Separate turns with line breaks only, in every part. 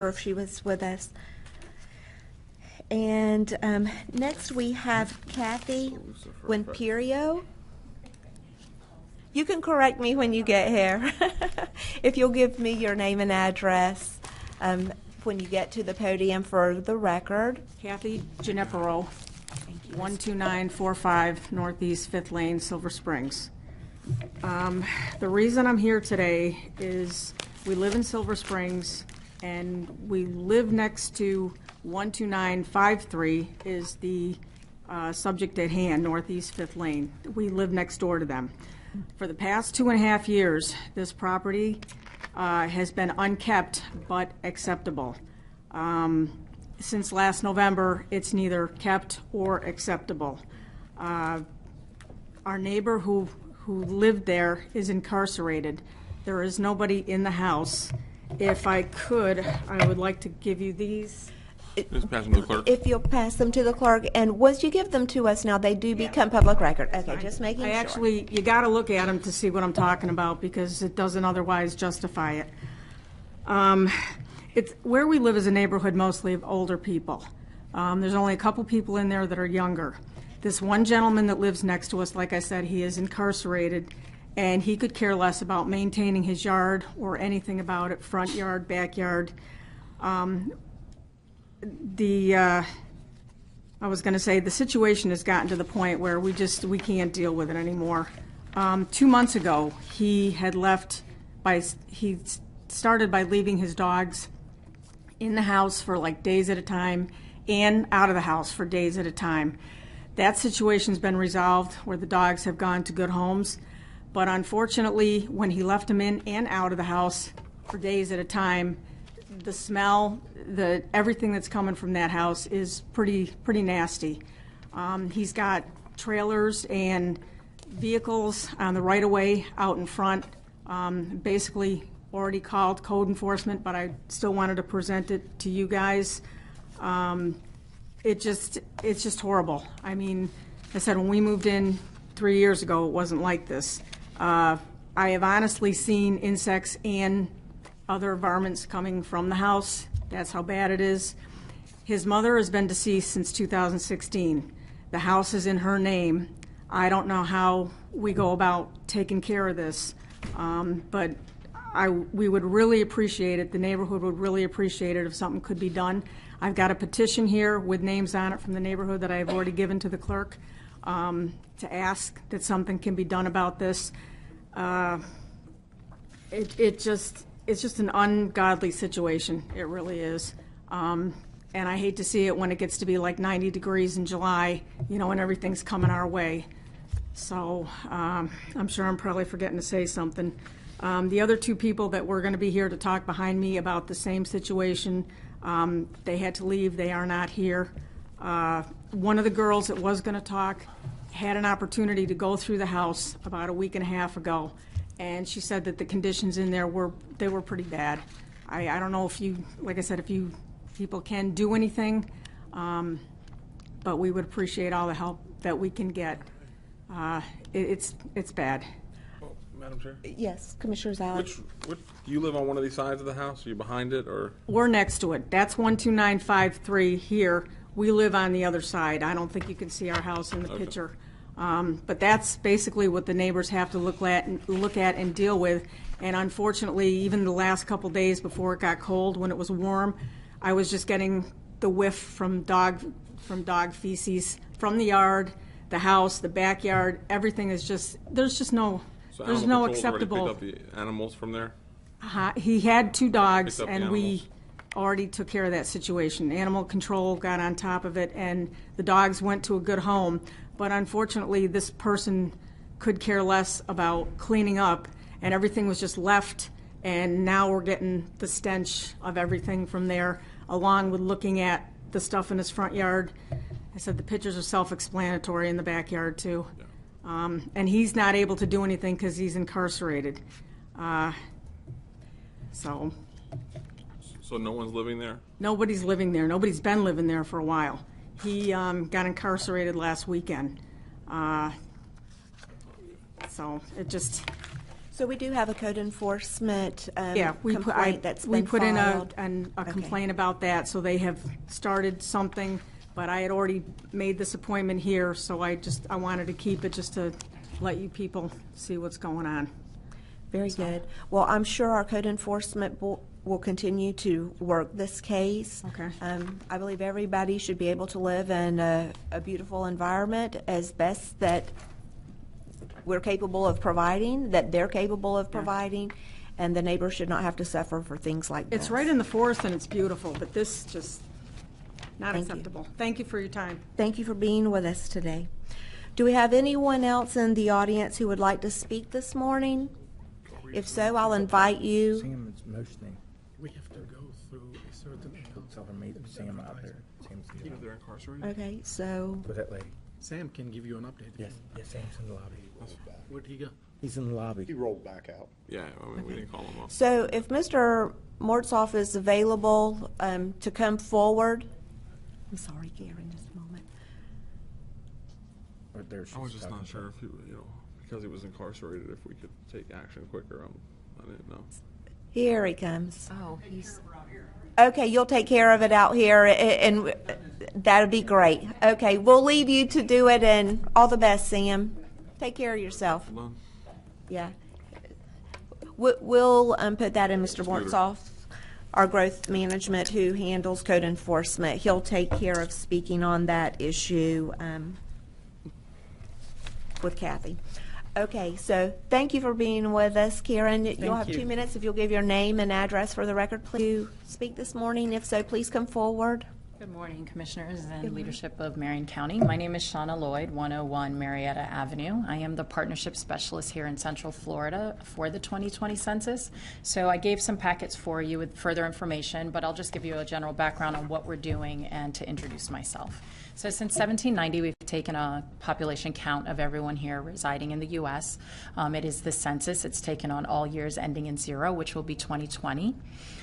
Or if she was with us. And next we have Kathy Winperio. You can correct me when you get here. If you'll give me your name and address when you get to the podium for the record.
Kathy Ginepero, 12945 Northeast 5th Lane, Silver Springs. The reason I'm here today is we live in Silver Springs and we live next to 12953 is the subject at hand, Northeast 5th Lane. We live next door to them. For the past 2.5 years, this property has been unkept but acceptable. Since last November, it's neither kept or acceptable. Our neighbor who lived there is incarcerated. There is nobody in the house. If I could, I would like to give you these.
Just pass them to the clerk.
If you'll pass them to the clerk, and once you give them to us now, they do become public record. Okay, just making sure.
Actually, you got to look at them to see what I'm talking about because it doesn't otherwise justify it. It's where we live is a neighborhood mostly of older people. There's only a couple people in there that are younger. This one gentleman that lives next to us, like I said, he is incarcerated, and he could care less about maintaining his yard or anything about it, front yard, backyard. I was going to say the situation has gotten to the point where we can't deal with it anymore. 2 months ago, he started by leaving his dogs in the house for like days at a time and out of the house for days at a time. That situation's been resolved where the dogs have gone to good homes, but unfortunately, when he left them in and out of the house for days at a time, the smell, everything that's coming from that house is pretty nasty. He's got trailers and vehicles on the right-of-way out in front. Basically, already called code enforcement, but I still wanted to present it to you guys. It's just horrible. I mean, I said when we moved in 3 years ago, it wasn't like this. I have honestly seen insects and other varmints coming from the house. That's how bad it is. His mother has been deceased since 2016. The house is in her name. I don't know how we go about taking care of this, but we would really appreciate it. The neighborhood would really appreciate it if something could be done. I've got a petition here with names on it from the neighborhood that I've already given to the clerk to ask that something can be done about this. It's just an ungodly situation. It really is. And I hate to see it when it gets to be like 90 degrees in July, and everything's coming our way. So I'm sure I'm probably forgetting to say something. The other two people that were going to be here to talk behind me about the same situation, they had to leave. They are not here. One of the girls that was going to talk had an opportunity to go through the house about a week and a half ago, and she said that the conditions in there were pretty bad. I don't know if you people can do anything, but we would appreciate all the help that we can get. It's bad.
Madam Chair?
Yes, Commissioner Zalek.
Do you live on one of these sides of the house? Are you behind it, or?
We're next to it. That's 12953 here. We live on the other side. I don't think you can see our house in the picture. But that's basically what the neighbors have to look at and deal with. And unfortunately, even the last couple days before it got cold, when it was warm, I was just getting the whiff from dog feces from the yard, the house, the backyard. Everything is there's no acceptable.
Already picked up the animals from there?
He had 2 dogs,
Picked up the
and we
animals?
already took care of that situation. Animal control got on top of it, and the dogs went to a good home. But unfortunately, this person could care less about cleaning up, and everything was just left, and now we're getting the stench of everything from there, along with looking at the stuff in his front yard. I said the pictures are self-explanatory in the backyard, too.
Yeah.
And he's not able to do anything because he's incarcerated. So
no one's living there?
nobody's living there. Nobody's been living there for a while. He got incarcerated last weekend. So
So we do have a code enforcement
Yeah,
complaint that's been
we put in
filed.
a complaint about that, so they have started something, but I had already made this appointment here, so I wanted to keep it just to let you people see what's going on.
Very good. Well, I'm sure our code enforcement will continue to work this case.
Okay.
I believe everybody should be able to live in a beautiful environment as best that we're capable of providing, that they're capable of providing, and the neighbors should not have to suffer for things like this.
It's right in the forest and it's beautiful, but this just not
Thank you.
acceptable. Thank you for your time.
Thank you for being with us today. Do we have anyone else in the audience who would like to speak this morning? If so, I'll invite you.
Sam is motioning.
We have to go through a certain amount.
Tell her meet Sam out there. Sam's in the lobby.
They're incarcerated?
Okay, so
With that lady.
Sam can give you an update.
Yes, yes, Sam's in the lobby.
Where'd he go?
He's in the lobby.
He rolled back out.
Yeah, I mean, we didn't call them up.
So if Mr. Mortzoff is available to come forward, I'm sorry, Karen, just a moment.
Or there
I was
she's
just not
talking
sure if he, because he was incarcerated, if we could take action quicker. I didn't know.
Here he comes.
Oh, he's,
Okay, you'll take care of it out here, and that'd be great. Okay, we'll leave you to do it, and all the best, Sam. Take care of yourself.
Hold on.
Yeah. We'll put that in Mr. Mortzoff, our growth management, who handles code enforcement. He'll take care of speaking on that issue with Kathy. Okay, so thank you for being with us, Karen. You'll have 2 minutes if you'll give your name and address for the record. Please speak this morning. If so, please come forward.
good morning, Commissioners and leadership of Marion County. My name is Shauna Lloyd, 101 Marietta Avenue. I am the Partnership Specialist here in Central Florida for the 2020 census. So I gave some packets for you with further information, but I'll just give you a general background on what we're doing and to introduce myself. So since 1790, we've taken a population count of everyone here residing in the U.S. It is the census. It's taken on all years ending in 0, which will be 2020.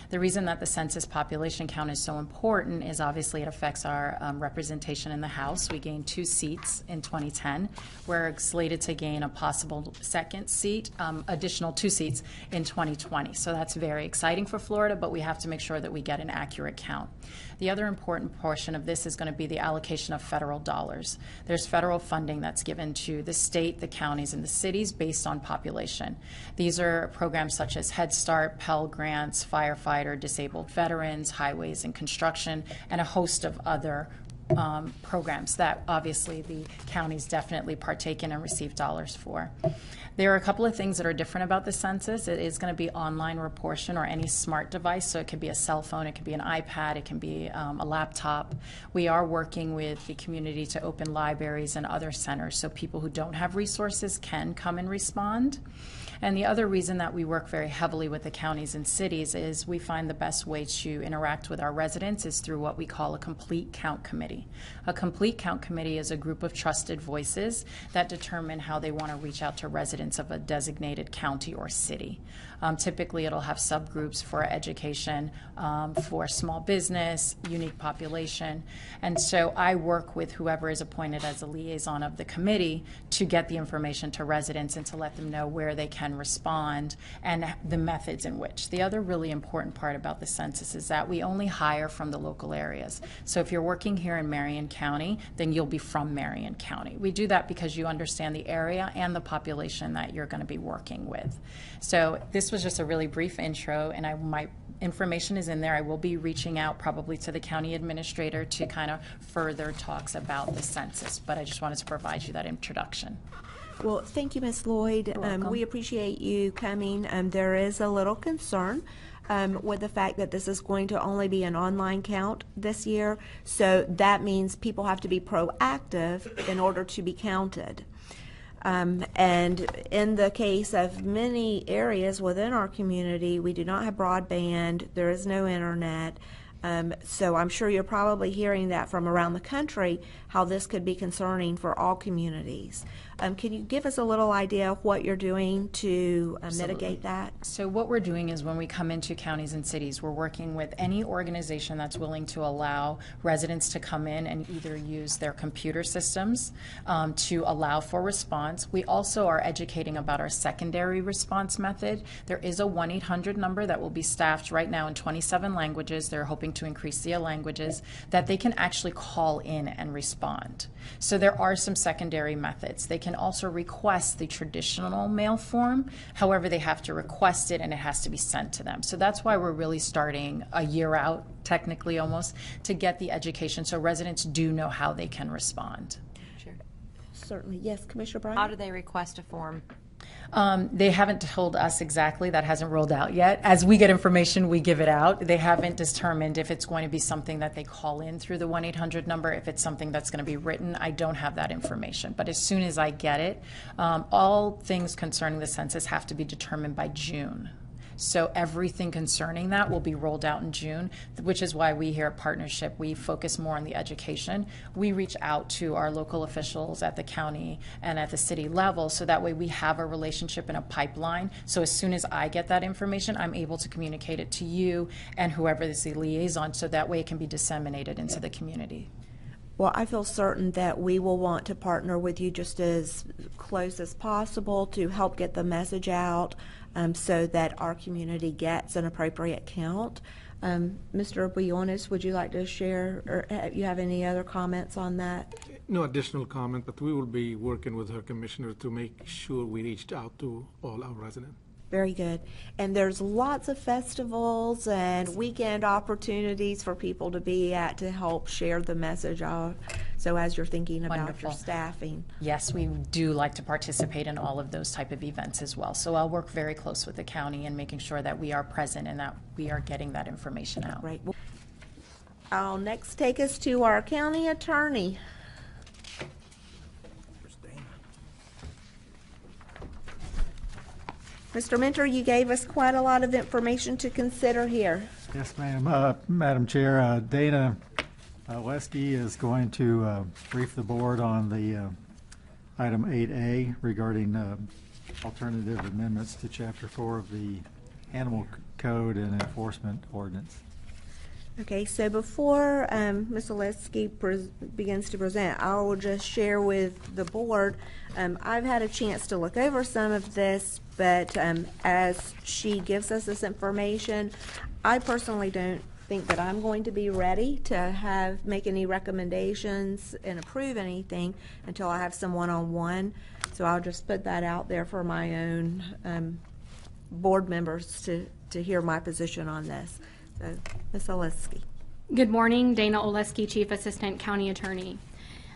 The reason that the census population count is so important is obviously it affects our representation in the House. We gained 2 seats in 2010. We're slated to gain a possible second seat, additional 2 seats in 2020. So that's very exciting for Florida, but we have to make sure that we get an accurate count. The other important portion of this is going to be the allocation of federal dollars. There's federal funding that's given to the state, the counties, and the cities based on population. These are programs such as Head Start, Pell Grants, firefighter, disabled veterans, highways and construction, and a host of other programs that obviously the counties definitely partake in and receive dollars for. There are a couple of things that are different about the census. It is going to be online reportion or any smart device, so it could be a cell phone, it could be an iPad, it can be a laptop. We are working with the community to open libraries and other centers so people who don't have resources can come and respond. And the other reason that we work very heavily with the counties and cities is we find the best way to interact with our residents is through what we call a complete count committee. A complete count committee is a group of trusted voices that determine how they want to reach out to residents of a designated county or city. Typically, it'll have subgroups for education, for small business, unique population. And so I work with whoever is appointed as a liaison of the committee to get the information to residents and to let them know where they can respond and the methods in which. The other really important part about the census is that we only hire from the local areas. So if you're working here in Marion County, then you'll be from Marion County. We do that because you understand the area and the population that you're going to be working with. So this was just a really brief intro, and my information is in there. I will be reaching out probably to the county administrator to kind of further talks about the census, but I just wanted to provide you that introduction.
Well, thank you, Ms. Lloyd.
welcome.
We appreciate you coming. There is a little concern with the fact that this is going to only be an online count this year, so that means people have to be proactive in order to be counted. And in the case of many areas within our community, we do not have broadband, there is no internet. So I'm sure you're probably hearing that from around the country, how this could be concerning for all communities. Can you give us a little idea of what you're doing to mitigate that?
So what we're doing is when we come into counties and cities, we're working with any organization that's willing to allow residents to come in and either use their computer systems to allow for response. We also are educating about our secondary response method. There is a 1-800 number that will be staffed right now in 27 languages. They're hoping to increase the languages that they can actually call in and respond. So there are some secondary methods. They can also request the traditional mail form. However, they have to request it and it has to be sent to them. So that's why we're really starting a year out, technically almost, to get the education so residents do know how they can respond.
Certainly. Yes, Commissioner Bryant?
How do they request a form?
They haven't told us exactly. That hasn't rolled out yet. As we get information, we give it out. They haven't determined if it's going to be something that they call in through the 1-800 number, if it's something that's going to be written. I don't have that information. But as soon as I get it, all things concerning the census have to be determined by June. So everything concerning that will be rolled out in June, which is why we here at Partnership, we focus more on the education. We reach out to our local officials at the county and at the city level, so that way we have a relationship and a pipeline. So as soon as I get that information, I'm able to communicate it to you and whoever is the liaison, so that way it can be disseminated into the community.
Well, I feel certain that we will want to partner with you just as close as possible to help get the message out so that our community gets an appropriate count. Mr. Briones, would you like to share, or you have any other comments on that?
No additional comment, but we will be working with her commissioner to make sure we reached out to all our residents.
Very good. And there's lots of festivals and weekend opportunities for people to be at to help share the message out. So as you're thinking about
Wonderful.
your staffing.
Yes, we do like to participate in all of those type of events as well. So I'll work very close with the county and making sure that we are present and that we are getting that information out.
Right. I'll next take us to our county attorney. Mr. Mentor, you gave us quite a lot of information to consider here.
Yes, ma'am. Madam Chair, Dana Wesky is going to brief the board on the item 8A regarding alternative amendments to Chapter 4 of the Animal Code and Enforcement Ordinance.
Okay, so before Ms. Oleski begins to present, I will just share with the board. I've had a chance to look over some of this, but as she gives us this information, I personally don't think that I'm going to be ready to make any recommendations and approve anything until I have some one-on-one. So I'll just put that out there for my own board members to hear my position on this. So, Ms. Oleski.
Good morning, Dana Oleski, Chief Assistant County Attorney.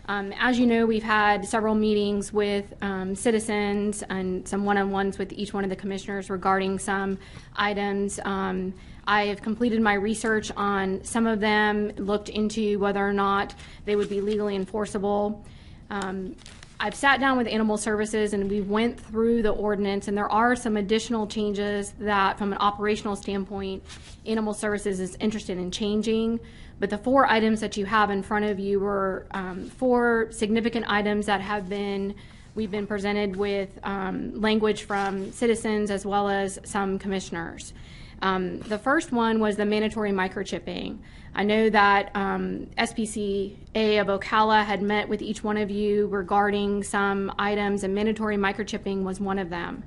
As you know, we've had several meetings with citizens and some one-on-ones with each one of the commissioners regarding some items. I have completed my research on some of them, looked into whether or not they would be legally enforceable. I've sat down with Animal Services and we went through the ordinance, and there are some additional changes that from an operational standpoint Animal Services is interested in changing. But the 4 items that you have in front of you were 4 significant items that we've been presented with language from citizens as well as some commissioners. The first one was the mandatory microchipping. I know that SPCA of Ocala had met with each one of you regarding some items, and mandatory microchipping was one of them.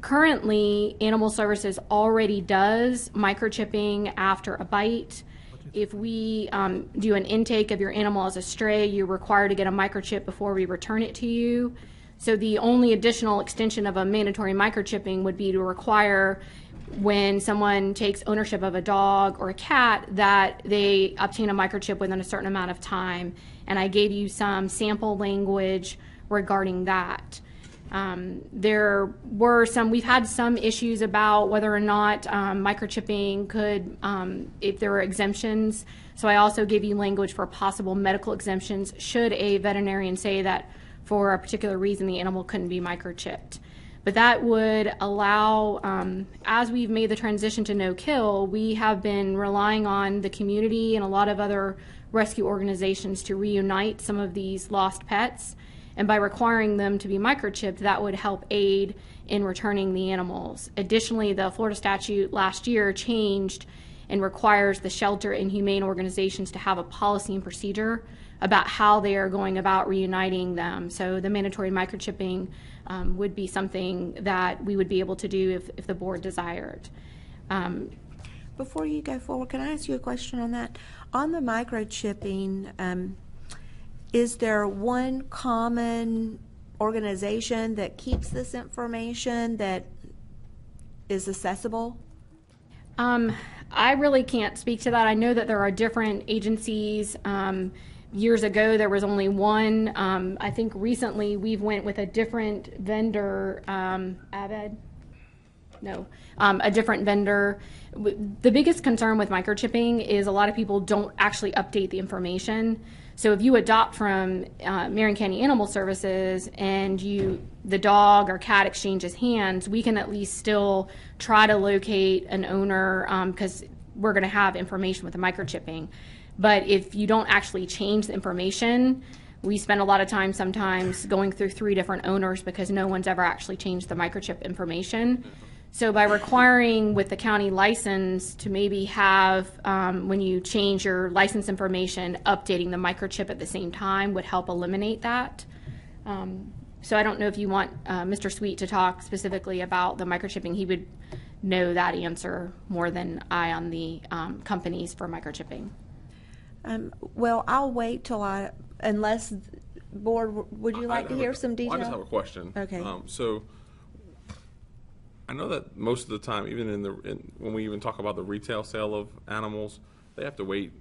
Currently, Animal Services already does microchipping after a bite. If we do an intake of your animal as a stray, you're required to get a microchip before we return it to you. So the only additional extension of a mandatory microchipping would be to require when someone takes ownership of a dog or a cat that they obtain a microchip within a certain amount of time. And I gave you some sample language regarding that. We've had some issues about whether or not microchipping could, if there were exemptions. So I also gave you language for possible medical exemptions should a veterinarian say that for a particular reason the animal couldn't be microchipped. But that would allow, as we've made the transition to no-kill, we have been relying on the community and a lot of other rescue organizations to reunite some of these lost pets. And by requiring them to be microchipped, that would help aid in returning the animals. Additionally, the Florida statute last year changed and requires the shelter and humane organizations to have a policy and procedure about how they are going about reuniting them. So the mandatory microchipping would be something that we would be able to do if the board desired.
Before you go forward, can I ask you a question on that? On the microchipping, is there one common organization that keeps this information that is accessible?
I really can't speak to that. I know that there are different agencies. Years ago, there was only one. I think recently we've went with a different vendor, Abed? No, a different vendor. The biggest concern with microchipping is a lot of people don't actually update the information. So if you adopt from Marion County Animal Services and the dog or cat exchanges hands, we can at least still try to locate an owner because we're going to have information with the microchipping. But if you don't actually change the information, we spend a lot of time sometimes going through 3 different owners because no one's ever actually changed the microchip information. So by requiring with the county license to maybe have, when you change your license information, updating the microchip at the same time would help eliminate that. So I don't know if you want Mr. Sweet to talk specifically about the microchipping. He would know that answer more than I on the companies for microchipping.
Well, I'll wait till unless, board, would you like to hear some detail?
I just have a question.
Okay.
So I know that most of the time, even when we even talk about the retail sale of animals, they have to wait.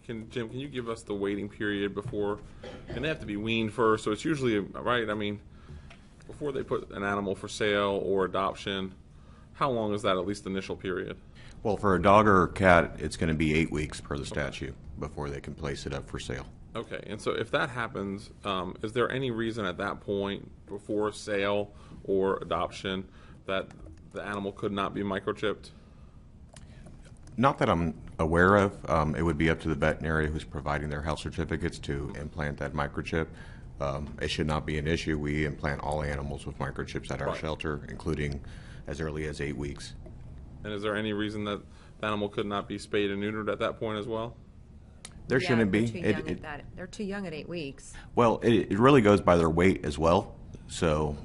Jim, can you give us the waiting period before, and they have to be weaned first, so it's usually, right, I mean, before they put an animal for sale or adoption, how long is that, at least the initial period?
Well, for a dog or a cat, it's going to be 8 weeks per the statute before they can place it up for sale.
Okay, and so if that happens, is there any reason at that point, before sale or adoption, that the animal could not be microchipped?
Not that I'm aware of. It would be up to the veterinarian who's providing their health certificates to implant that microchip. It should not be an issue. We implant all animals with microchips at our shelter, including as early as 8 weeks.
And is there any reason that the animal could not be spayed and neutered at that point as well?
There shouldn't be.
They're too young at 8 weeks.
Well, it really goes by their weight as well. So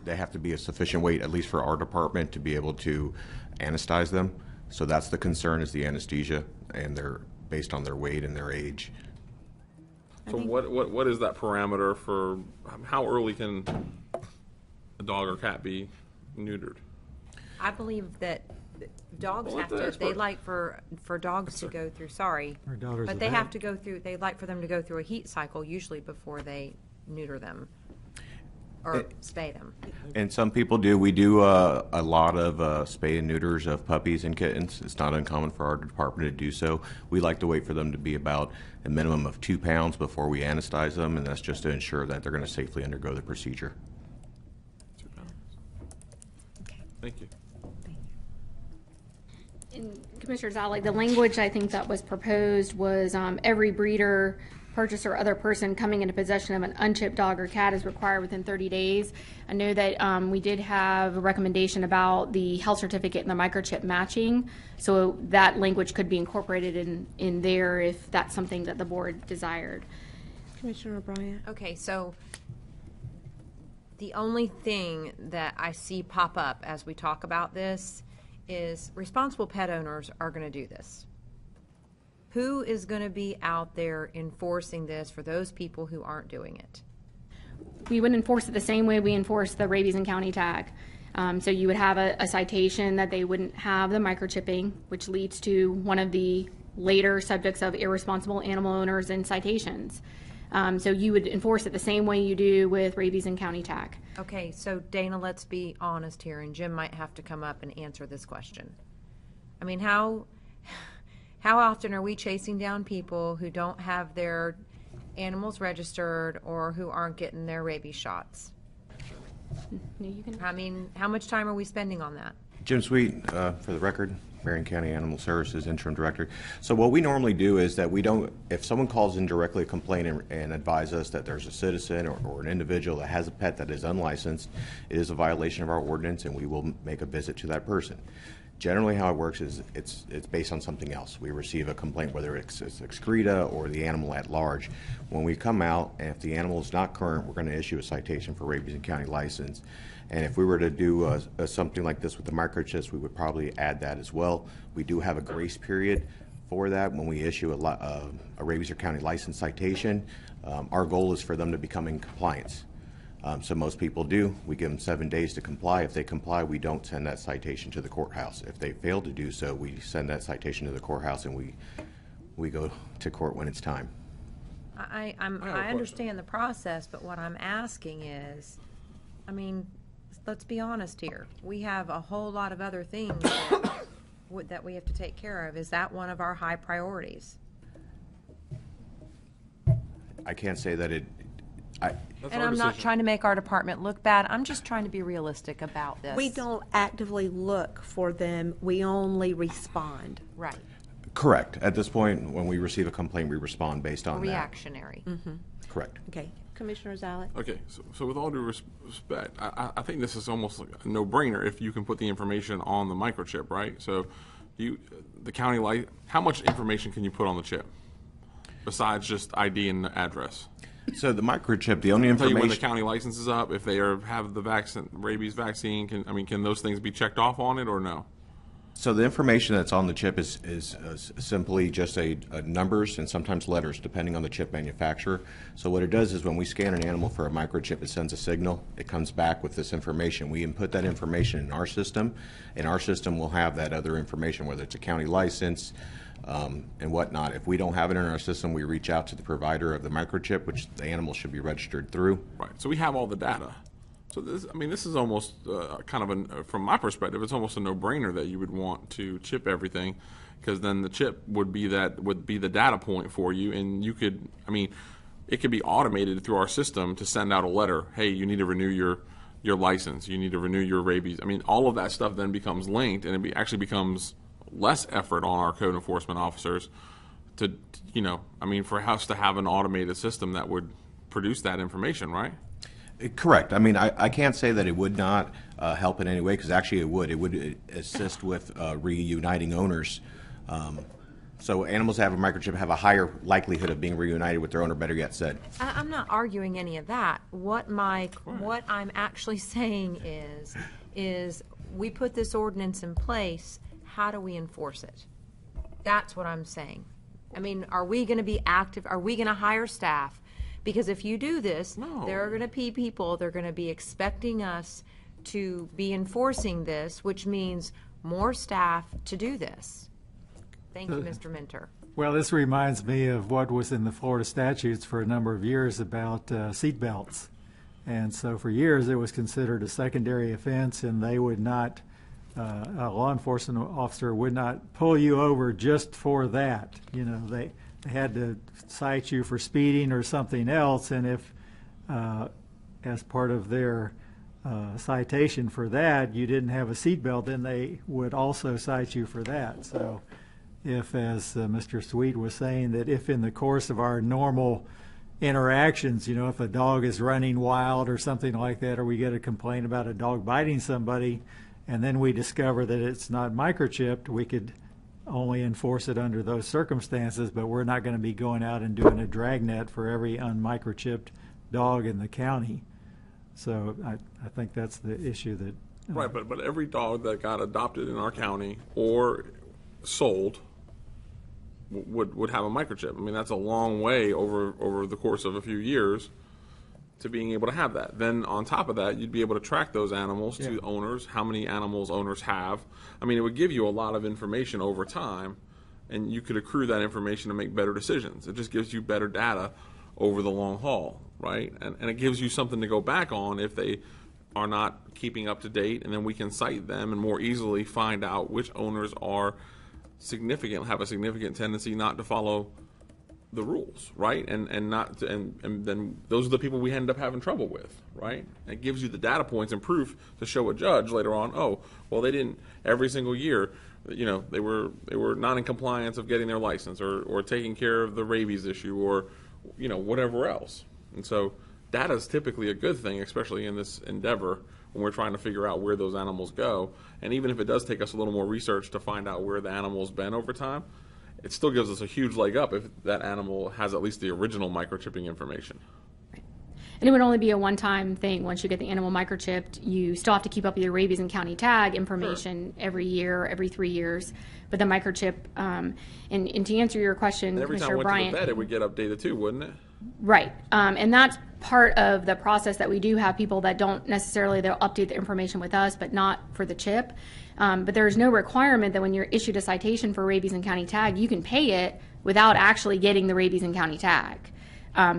they have to be a sufficient weight, at least for our department, to be able to anesthetize them. So that's the concern, is the anesthesia, and they're based on their weight and their age.
So what is that parameter for how early can a dog or cat be neutered?
I believe that dogs have to, they like for dogs to go through, but they have to go through, they like for them to go through a heat cycle usually before they neuter them or spay them.
And some people do. We do a lot of spay and neuters of puppies and kittens. It's not uncommon for our department to do so. We like to wait for them to be about a minimum of 2 pounds before we anesthetize them, and that's just to ensure that they're going to safely undergo the procedure.
2 pounds. Okay. Thank you.
And Commissioner Zolli, the language I think that was proposed was every breeder, purchaser, or other person coming into possession of an unchipped dog or cat is required within 30 days. I know that we did have a recommendation about the health certificate and the microchip matching, so that language could be incorporated in there if that's something that the board desired.
Commissioner O'Brien.
Okay, so the only thing that I see pop up as we talk about this is responsible pet owners are going to do this. Who is going to be out there enforcing this for those people who aren't doing it?
We would enforce it the same way we enforce the rabies and county tag. So you would have a citation that they wouldn't have the microchipping, which leads to one of the later subjects of irresponsible animal owners and citations. So you would enforce it the same way you do with rabies and county tag.
Okay, so Dana, let's be honest here, and Jim might have to come up and answer this question. I mean, how often are we chasing down people who don't have their animals registered or who aren't getting their rabies shots?
No, you can.
I mean, how much time are we spending on that?
Jim Sweet, for the record. Marion County Animal Services Interim Director. So what we normally do is that we don't, if someone calls in directly a complaint and advise us that there's a citizen or an individual that has a pet that is unlicensed, it is a violation of our ordinance, and we will make a visit to that person. Generally, how it works is it's based on something else. We receive a complaint, whether it's excreta or the animal at large. When we come out, and if the animal is not current, we're going to issue a citation for rabies and county license. And if we were to do something like this with the microchips, we would probably add that as well. We do have a grace period for that when we issue a rabies or county license citation. Our goal is for them to become in compliance. So most people do. We give them 7 days to comply. If they comply, we don't send that citation to the courthouse. If they fail to do so, we send that citation to the courthouse, and we go to court when it's time.
I understand the process, but what I'm asking is, I mean, let's be honest here. We have a whole lot of other things that we have to take care of. Is that one of our high priorities?
I can't say that it.
And I'm not trying to make our department look bad. I'm just trying to be realistic about this.
We don't actively look for them. We only respond.
Right.
Correct. At this point, when we receive a complaint, we respond based on
Reactionary.
Mm-hmm.
Correct.
Okay. Commissioner Zalek?
Okay, so with all due respect, I think this is almost like a no-brainer if you can put the information on the microchip, right? So the county, how much information can you put on the chip besides just ID and address?
So the microchip, the only
Tell
information.
you when the county license is up, if they have the rabies vaccine, can those things be checked off on it or no?
So the information that's on the chip is simply just a numbers and sometimes letters, depending on the chip manufacturer. So what it does is when we scan an animal for a microchip, it sends a signal. It comes back with this information. We input that information in our system, and our system will have that other information, whether it's a county license and whatnot. If we don't have it in our system, we reach out to the provider of the microchip, which the animal should be registered through.
Right. So we have all the data. So this is almost kind of from my perspective, it's almost a no-brainer that you would want to chip everything, because then the chip would be the data point for you, and you could, it could be automated through our system to send out a letter. Hey, you need to renew your license. You need to renew your rabies. All of that stuff then becomes linked, and it actually becomes less effort on our code enforcement officers to, for us to have an automated system that would produce that information, right?
Correct. I can't say that it would not help in any way, because actually it would. It would assist with reuniting owners. So animals that have a microchip have a higher likelihood of being reunited with their owner, better yet said.
I'm not arguing any of that. What I'm actually saying is we put this ordinance in place. How do we enforce it? That's what I'm saying. Are we going to be active? Are we going to hire staff? Because if you do this, there are going to be people, they're going to be expecting us to be enforcing this, which means more staff to do this. Thank you, Mr. Minter.
Well, this reminds me of what was in the Florida statutes for a number of years about seat belts. And so for years it was considered a secondary offense, and they would not, a law enforcement officer would not pull you over just for that. They had to cite you for speeding or something else, and if, as part of their citation for that, you didn't have a seatbelt, then they would also cite you for that. So if, as Mr. Sweet was saying, that if in the course of our normal interactions, if a dog is running wild or something like that, or we get a complaint about a dog biting somebody, and then we discover that it's not microchipped, we could only enforce it under those circumstances, but we're not going to be going out and doing a dragnet for every unmicrochipped dog in the county. So I think that's the issue that...
Right, but every dog that got adopted in our county or sold would have a microchip. That's a long way over the course of a few years to being able to have that. Then on top of that, you'd be able to track those animals to owners, how many animals owners have. It would give you a lot of information over time, and you could accrue that information to make better decisions. It just gives you better data over the long haul, right? And it gives you something to go back on if they are not keeping up to date, and then we can cite them and more easily find out which owners are have a significant tendency not to follow the rules, right? And then those are the people we end up having trouble with, right? And it gives you the data points and proof to show a judge later on, they didn't every single year you know, they were not in compliance of getting their license or taking care of the rabies issue or, you know, whatever else. And so data is typically a good thing, especially in this endeavor when we're trying to figure out where those animals go. And even if it does take us a little more research to find out where the animal's been over time, it still gives us a huge leg up if that animal has at least the original microchipping information.
And it would only be a one-time thing. Once you get the animal microchipped, you still have to keep up with your rabies and county tag information every year, every 3 years. But the microchip, and to answer your question,
And every time
Commissioner
I went
Bryant,
to the vet, it would get updated too, wouldn't it?
right. And that's part of the process that we do have people that don't necessarily, they'll update the information with us, but not for the chip. But there's no requirement that when you're issued a citation for rabies and county tag, you can pay it without actually getting the rabies and county tag.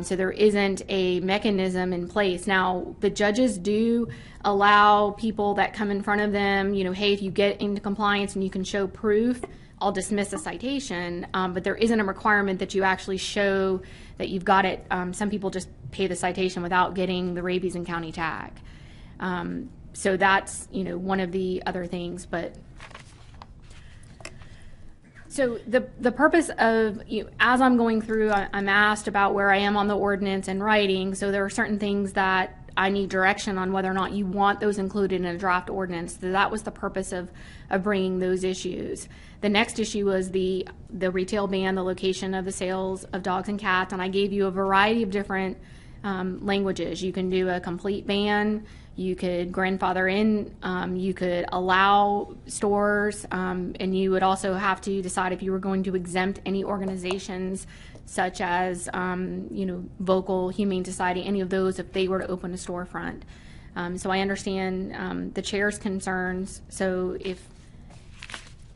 So there isn't a mechanism in place. Now, the judges do allow people that come in front of them, you know, hey, if you get into compliance and you can show proof, I'll dismiss a citation. But there isn't a requirement that you actually show that you've got it. Some people just pay the citation without getting the rabies and county tag. So that's, you know, one of the other things. But so the purpose of, you know, as I'm going through, I'm asked about where I am on the ordinance and writing. So there are certain things that I need direction on whether or not you want those included in a draft ordinance. So that was the purpose of bringing those issues. The next issue was the retail ban, the location of the sales of dogs and cats, and I gave you a variety of different languages. You can do a complete ban. You could grandfather in, you could allow stores, and you would also have to decide if you were going to exempt any organizations such as, you know, Vocal, Humane Society, any of those if they were to open a storefront. So I understand the chair's concerns. So if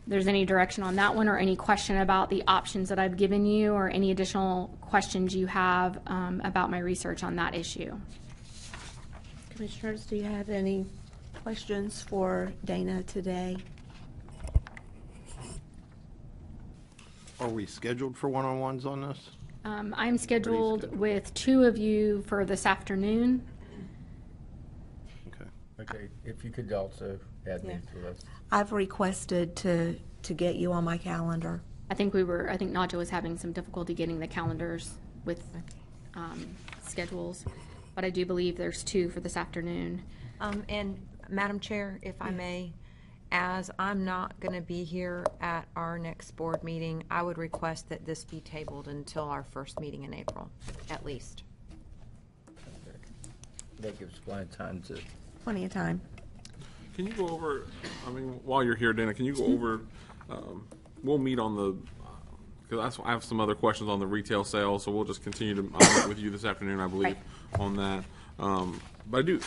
there's any direction on that one or any question about the options that I've given you or any additional questions you have about my research on that issue.
Commissioners, do you have any questions for Dana today?
Are we scheduled for one-on-ones on this?
I'm scheduled with 2 of you for this afternoon.
Okay.
Okay, if you could also add me to the list.
I've requested to get you on my calendar.
I think Nadja was having some difficulty getting the calendars with schedules, but I do believe there's 2 for this afternoon.
And Madam Chair, if I may, as I'm not going to be here at our next board meeting, I would request that this be tabled until our first meeting in April, at least.
That gives plenty of time to.
Plenty of time.
Can you go over, I mean, while you're here, Dana, can you go over, we'll meet on the, because I have some other questions on the retail sales, so we'll just continue to meet with you this afternoon, I believe, on that. But I do,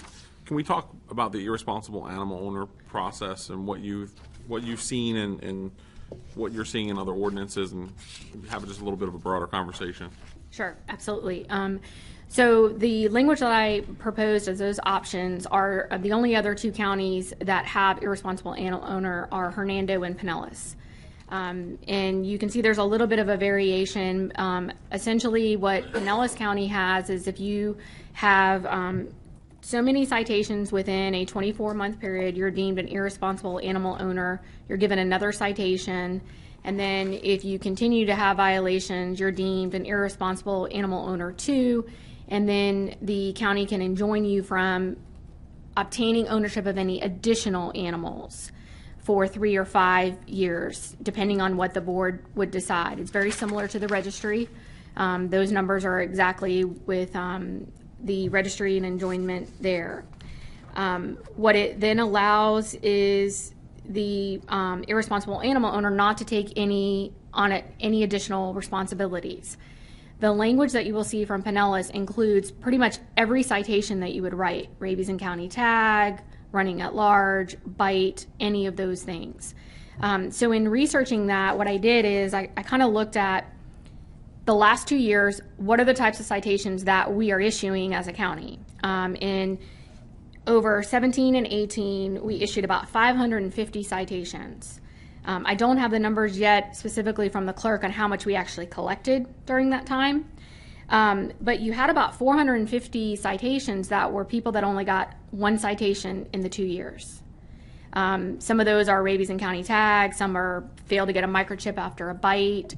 can we talk about the irresponsible animal owner process and what you've seen and what you're seeing in other ordinances and have just a little bit of a broader conversation?
Sure, absolutely. So the language that I proposed as those options are the only other 2 counties that have irresponsible animal owner are Hernando and Pinellas. And you can see there's a little bit of a variation. Essentially what Pinellas County has is if you have so many citations within a 24-month period, you're deemed an irresponsible animal owner, you're given another citation, and then if you continue to have violations, you're deemed an irresponsible animal owner 2, and then the county can enjoin you from obtaining ownership of any additional animals for 3 or 5 years, depending on what the board would decide. It's very similar to the registry. Those numbers are exactly with the registry and enjoinment there. What it then allows is the irresponsible animal owner not to take any additional responsibilities. The language that you will see from Pinellas includes pretty much every citation that you would write: rabies and county tag, running at large, bite, any of those things. So in researching that, what I did is I kind of looked at the last 2 years, what are the types of citations that we are issuing as a county? In over 17 and 18, we issued about 550 citations. I don't have the numbers yet specifically from the clerk on how much we actually collected during that time. But you had about 450 citations that were people that only got 1 citation in the 2 years. Some of those are rabies and county tag, some are fail to get a microchip after a bite.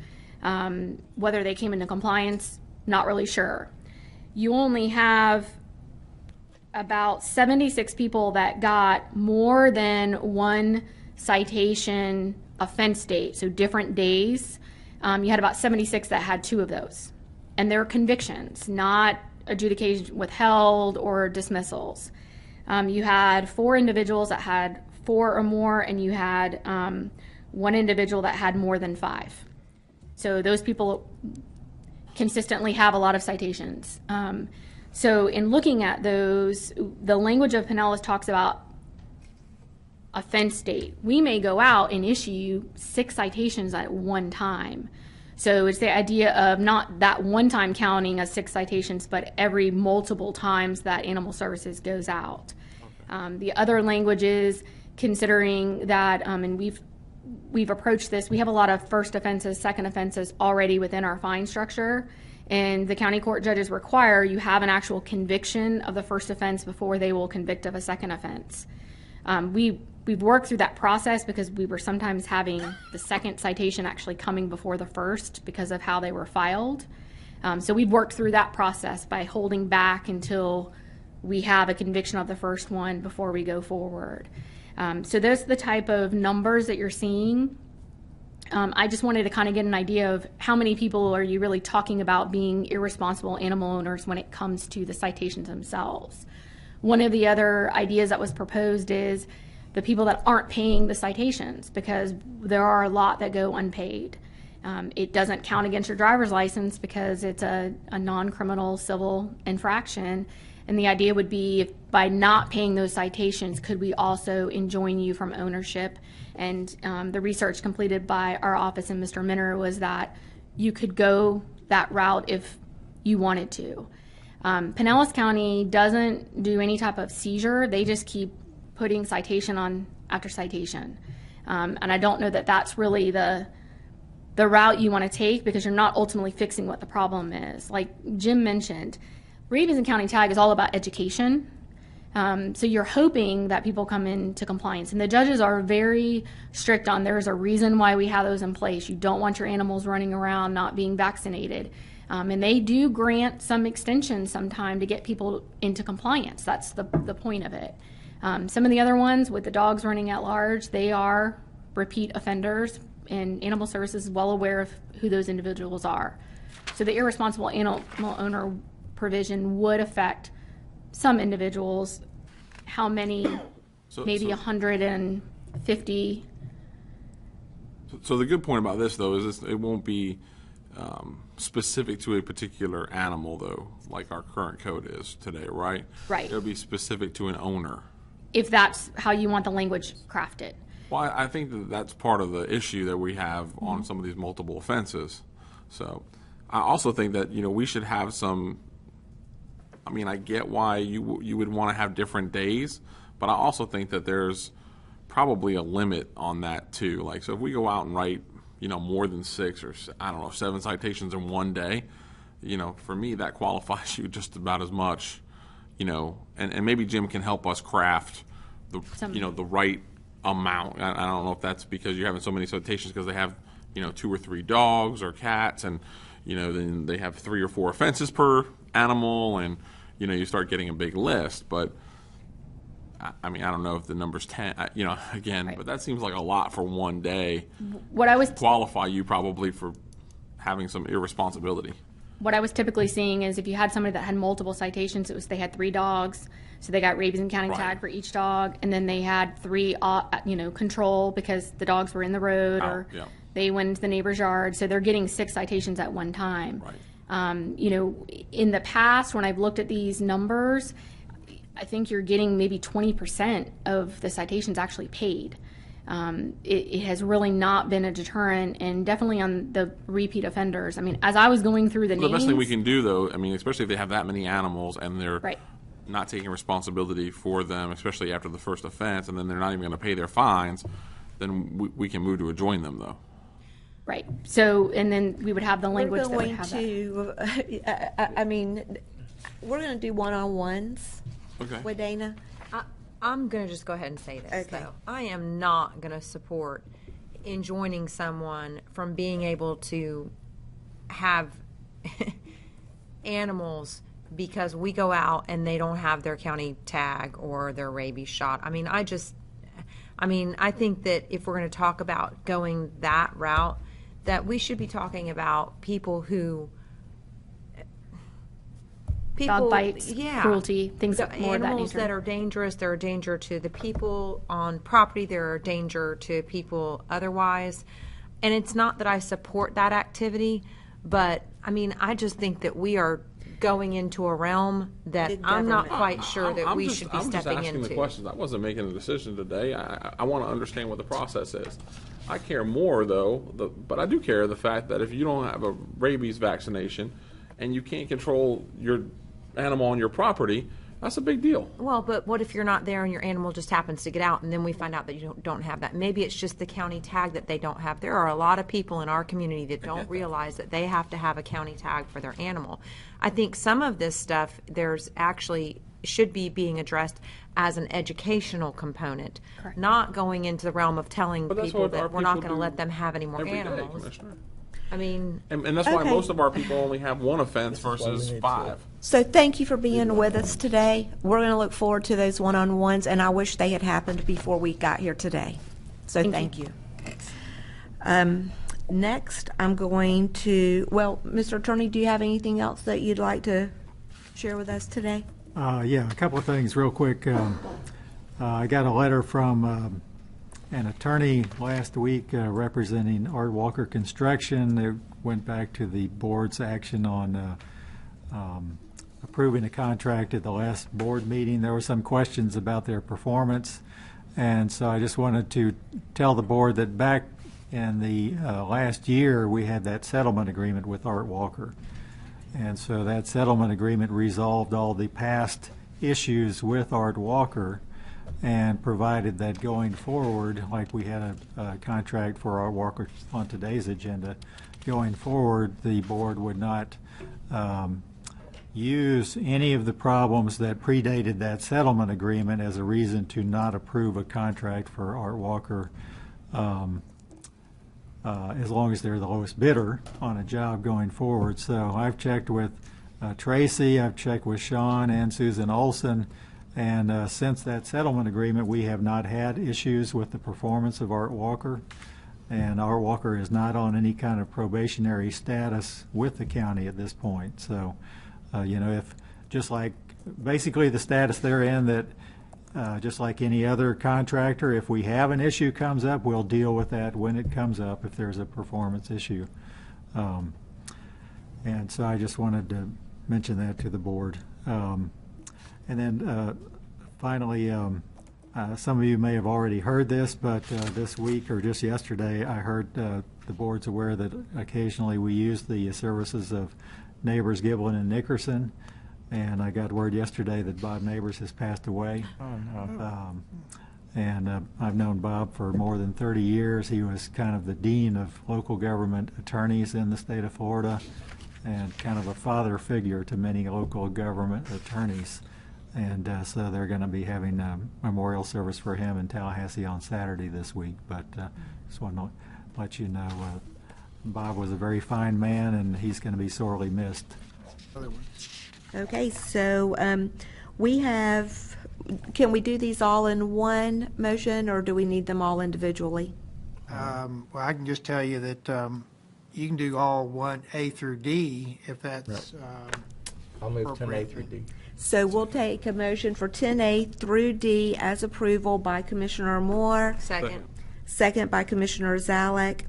Whether they came into compliance, not really sure. You only have about 76 people that got more than one citation offense date, so different days. You had about 76 that had 2 of those. And they're convictions, not adjudication withheld or dismissals. You had 4 individuals that had 4 or more, and you had 1 individual that had more than 5. So those people consistently have a lot of citations. So in looking at those, the language of Pinellas talks about offense date. We may go out and issue 6 citations at one time. So it's the idea of not that one time counting as 6 citations, but every multiple times that Animal Services goes out. The other language is considering that, and we've approached this, we have a lot of first offenses, second offenses already within our fine structure. And the county court judges require you have an actual conviction of the first offense before they will convict of a second offense. We've worked through that process because we were sometimes having the second citation actually coming before the first because of how they were filed. So we've worked through that process by holding back until we have a conviction of the first one before we go forward. So those are the type of numbers that you're seeing. I just wanted to kind of get an idea of how many people are you really talking about being irresponsible animal owners when it comes to the citations themselves. One of the other ideas that was proposed is the people that aren't paying the citations, because there are a lot that go unpaid. It doesn't count against your driver's license because it's a non-criminal civil infraction. And the idea would be, if by not paying those citations, could we also enjoin you from ownership? And the research completed by our office and Mr. Minner was that you could go that route if you wanted to. Pinellas County doesn't do any type of seizure. They just keep putting citation on after citation. And I don't know that that's really the route you want to take, because you're not ultimately fixing what the problem is. Like Jim mentioned, rabies and county tag is all about education. So you're hoping that people come into compliance. And the judges are very strict on, there's a reason why we have those in place. You don't want your animals running around not being vaccinated. And they do grant some extensions sometime to get people into compliance. That's the point of it. Some of the other ones with the dogs running at large, they are repeat offenders, and Animal Services is well aware of who those individuals are. So the irresponsible animal owner provision would affect some individuals. How many? Maybe 150.
So the good point about this, though, is it won't be specific to a particular animal, though, like our current code is today, right?
Right.
It'll be specific to an owner.
If that's how you want the language crafted.
Well, I think that that's part of the issue that we have on some of these multiple offenses. So I also think that, we should have some, I get why you would want to have different days, but I also think that there's probably a limit on that too. Like, so if we go out and write, more than 6 or 7 citations in one day, for me that qualifies you just about as much, and maybe Jim can help us craft the the right amount. I don't know if that's because you're having so many citations because they have 2 or 3 dogs or cats, and then they have 3 or 4 offenses per animal, and you start getting a big list. But I don't know if the number's 10, again, right. But that seems like a lot for one day.
What I was
qualify you probably for having some irresponsibility.
What I was typically seeing is if you had somebody that had multiple citations, it was they had 3 dogs, so they got rabies and county tag for each dog, and then they had 3, control because the dogs were in the road or they went into the neighbor's yard, so they're getting 6 citations at one time.
Right.
In the past, when I've looked at these numbers, I think you're getting maybe 20% of the citations actually paid. It has really not been a deterrent, and definitely on the repeat offenders. As I was going through the names...
The best thing we can do, though, especially if they have that many animals and they're
right.
not taking responsibility for them, especially after the first offense, and then they're not even going to pay their fines, then we can move to adjoin them, though.
Right. So, and then we would have the language that would have
we're going to do one-on-ones
okay.
with Dana.
I'm going to just go ahead and say this,
Okay.
though. I am not going to support enjoining someone from being able to have animals because we go out and they don't have their county tag or their rabies shot. I mean, I think that if we're going to talk about going that route, that we should be talking about people who
Dog bites,
yeah,
cruelty, things
the
more of that
animals
nature.
that are dangerous. They're a danger to the people on property. They're a danger to people otherwise. And it's not that I support that activity, but I mean, I just think that we are going into a realm that
Big
I'm not
government.
quite sure that we should be
I'm just
stepping
asking the
into.
questions. I wasn't making a decision today. I want to understand what the process is. I care more, though, but I do care the fact that if you don't have a rabies vaccination and you can't control your animal on your property, that's a big deal.
Well, but what if you're not there and your animal just happens to get out and then we find out that you don't have that? Maybe it's just the county tag that they don't have. There are a lot of people in our community that don't realize that they have to have a county tag for their animal. I think some of this stuff there's actually should be being addressed as an educational component, not going into the realm of telling
But that's
people
what our
that we're not
people
going to
do
let them have any more
every day,
animals.
Commissioner.
I mean,
And that's why
Okay.
most of our people only have one offense
why we
versus
need
5.
So thank you for being with us today. We're going to look forward to those one-on-ones, and I wish they had happened before we got here today. So thank you. Next, I'm going to, well, Mr. Attorney, do you have anything else that you'd like to share with us today?
Yeah, a couple of things real quick. I got a letter from an attorney last week representing Art Walker Construction. They went back to the board's action on approving a contract at the last board meeting. There were some questions about their performance, and so I just wanted to tell the board that back in the last year we had that settlement agreement with Art Walker. And so that settlement agreement resolved all the past issues with Art Walker and provided that going forward, like we had a contract for Art Walker on today's agenda, going forward, the board would not use any of the problems that predated that settlement agreement as a reason to not approve a contract for Art Walker as long as they're the lowest bidder on a job going forward. So I've checked with Tracy, I've checked with Sean and Susan Olson, and since that settlement agreement, we have not had issues with the performance of Art Walker. And Art Walker is not on any kind of probationary status with the county at this point. So, if just like basically the status they're in, that just like any other contractor, if we have an issue comes up, we'll deal with that when it comes up if there's a performance issue. And so I just wanted to mention that to the board. And then finally, some of you may have already heard this, but this week or just yesterday, I heard the board's aware that occasionally we use the services of Neighbors Giblin and Nickerson. And I got word yesterday that Bob Neighbors has passed away. And I've known Bob for more than 30 years. He was kind of the dean of local government attorneys in the state of Florida and kind of a father figure to many local government attorneys. And so they're going to be having a memorial service for him in Tallahassee on Saturday this week. But just want to let you know, Bob was a very fine man, and he's going to be sorely missed.
Okay, so can we do these all in one motion, or do we need them all individually?
Well, I can just tell you that you can do all 1A through D if that's
I'll move 10A
appropriate.
through D.
So we'll take a motion for 10A through D as approval by Commissioner Moore,
second.
second by Commissioner Zalek.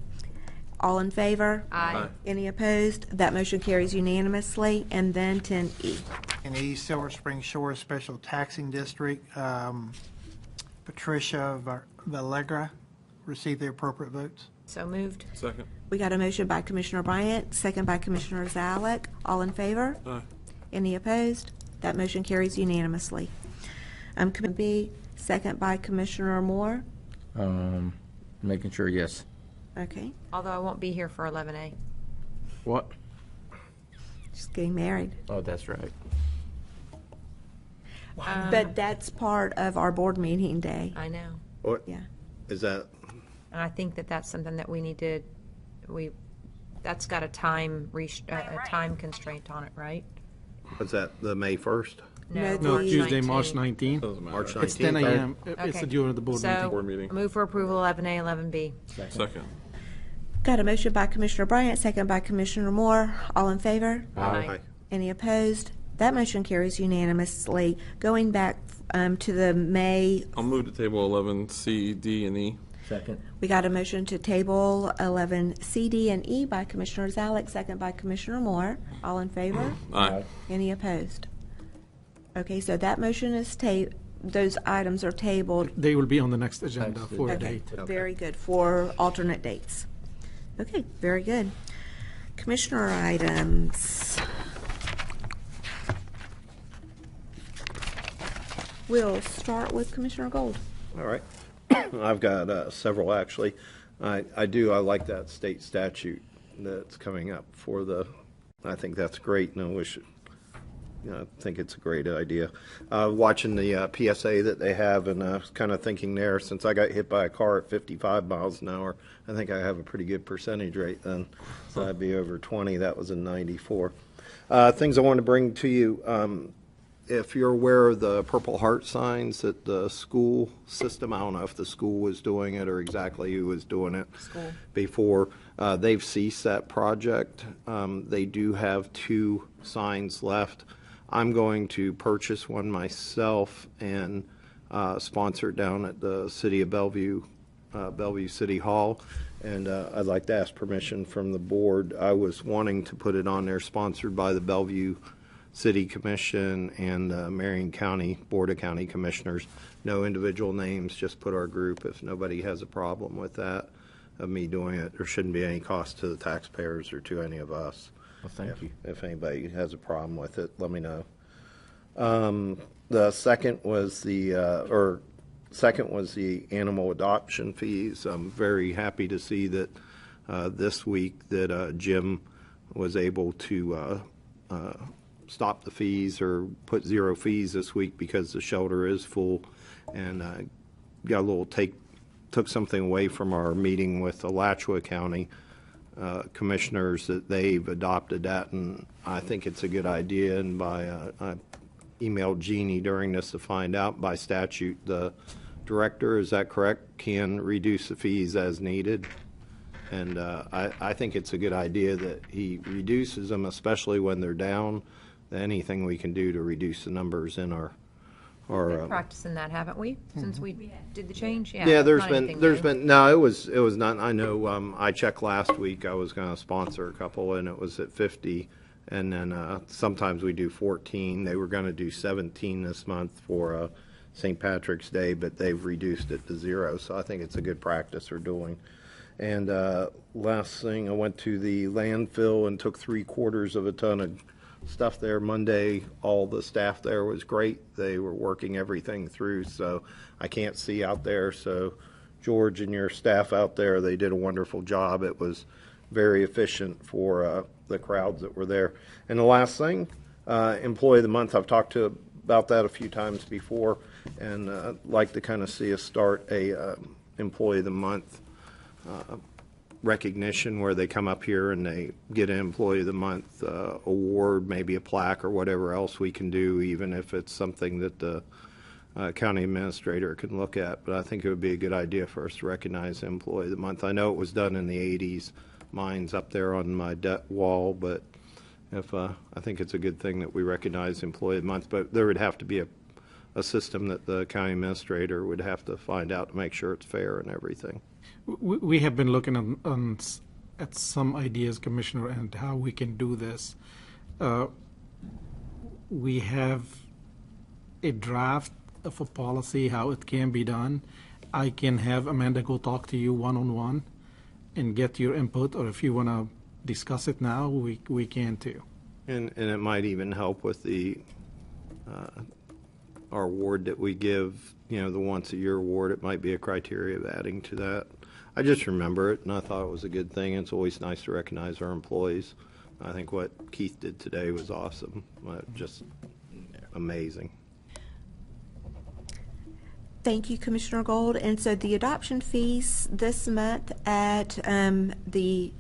All in favor?
Aye.
Any opposed? That motion carries unanimously. And then 10E.
In the East Silver Spring Shores Special Taxing District, Patricia Vallegra received the appropriate votes.
So moved.
Second.
We got a motion by Commissioner Bryant, second by Commissioner Zalek. All in favor?
Aye.
Any opposed? That motion carries unanimously. Committee B, second by Commissioner Moore.
Making sure, yes.
Okay.
Although I won't be here for 11A.
What?
Just getting married.
Oh, that's right.
But that's part of our board meeting day.
I know.
What,
Yeah.
is that,
And I think that that's something that we need to, that's got a time constraint on it, right?
was that the May 1st?
No,
No,
the
Tuesday, March 19th.
Doesn't matter.
March
It's 10
19th?
a.m. It's
Okay.
during the board meeting.
Board meeting.
I move for approval 11A, 11B.
Second.
Got a motion by Commissioner Bryant, second by Commissioner Moore. All in favor?
Aye.
Any opposed? That motion carries unanimously. Going back to the May,
I'll move to table 11, C, D, and E.
Second.
we got a motion to table 11 C, D, and E by Commissioner Zalek, second by Commissioner Moore. All in favor?
Aye.
Any opposed? Okay, so that motion is those items are tabled.
They will be on the next agenda
Next
for a
Okay,
date.
very good, for alternate dates. Okay, very good. Commissioner items. We'll start with Commissioner Gold.
All right. I've got several, actually. I like that state statute that's coming up for I think that's great, and I think it's a great idea. Watching the PSA that they have, and I was kind of thinking there, since I got hit by a car at 55 miles an hour, I think I have a pretty good percentage rate then. So I'd be over 20. That was in 94. Things I want to bring to you. If you're aware of the Purple Heart signs at the school system, I don't know if the school was doing it or exactly who was doing it before. They've ceased that project. They do have 2 signs left. I'm going to purchase one myself and sponsor it down at the city of Bellevue, Bellevue City Hall. And I'd like to ask permission from the board. I was wanting to put it on there, sponsored by the Bellevue City Commission and Marion County Board of County Commissioners. No individual names, just put our group. If nobody has a problem with that, of me doing it, there shouldn't be any cost to the taxpayers or to any of us.
Well, thank you.
If anybody has a problem with it, let me know. The second was the animal adoption fees. I'm very happy to see that this week that Jim was able to stop the fees or put 0 fees this week because the shelter is full, and got a little took something away from our meeting with Alachua County commissioners, that they've adopted that, and I think it's a good idea. And I emailed Jeannie during this to find out, by statute, the director, is that correct, can reduce the fees as needed. And I think it's a good idea that he reduces them, especially when they're down. Anything we can do to reduce the numbers in our
We've been practicing that, haven't we, since we did the change?
yeah, there's
not anything
been
new.
no, it was not. I know. I checked last week. I was going to sponsor a couple, and it was at 50. And then sometimes we do 14. They were going to do 17 this month for St. Patrick's Day, but they've reduced it to 0. So I think it's a good practice we're doing. And last thing, I went to the landfill and took 3/4 of a ton of stuff there Monday. All the staff there was great. They were working everything through, so I can't see out there. So George and your staff out there, they did a wonderful job. It was very efficient for the crowds that were there. And the last thing, Employee of the Month, I've talked about that a few times before, and like to kind of see us start a Employee of the Month recognition where they come up here and they get an Employee of the Month award, maybe a plaque or whatever else we can do, even if it's something that the county administrator can look at. But I think it would be a good idea for us to recognize Employee of the Month. I know it was done in the 80s. Mine's up there on my wall, but if I think it's a good thing that we recognize Employee of the Month. But there would have to be a system that the county administrator would have to find out to make sure it's fair and everything.
We have been looking at some ideas, Commissioner, and how we can do this. We have a draft of a policy, how it can be done. I can have Amanda go talk to you one-on-one and get your input, or if you want to discuss it now, we can too.
And it might even help with our award that we give, the once-a-year award. It might be a criteria of adding to that. I just remember it, and I thought it was a good thing. It's always nice to recognize our employees. I think what Keith did today was awesome, just amazing.
Thank you, Commissioner Gold. And so the adoption fees this month at the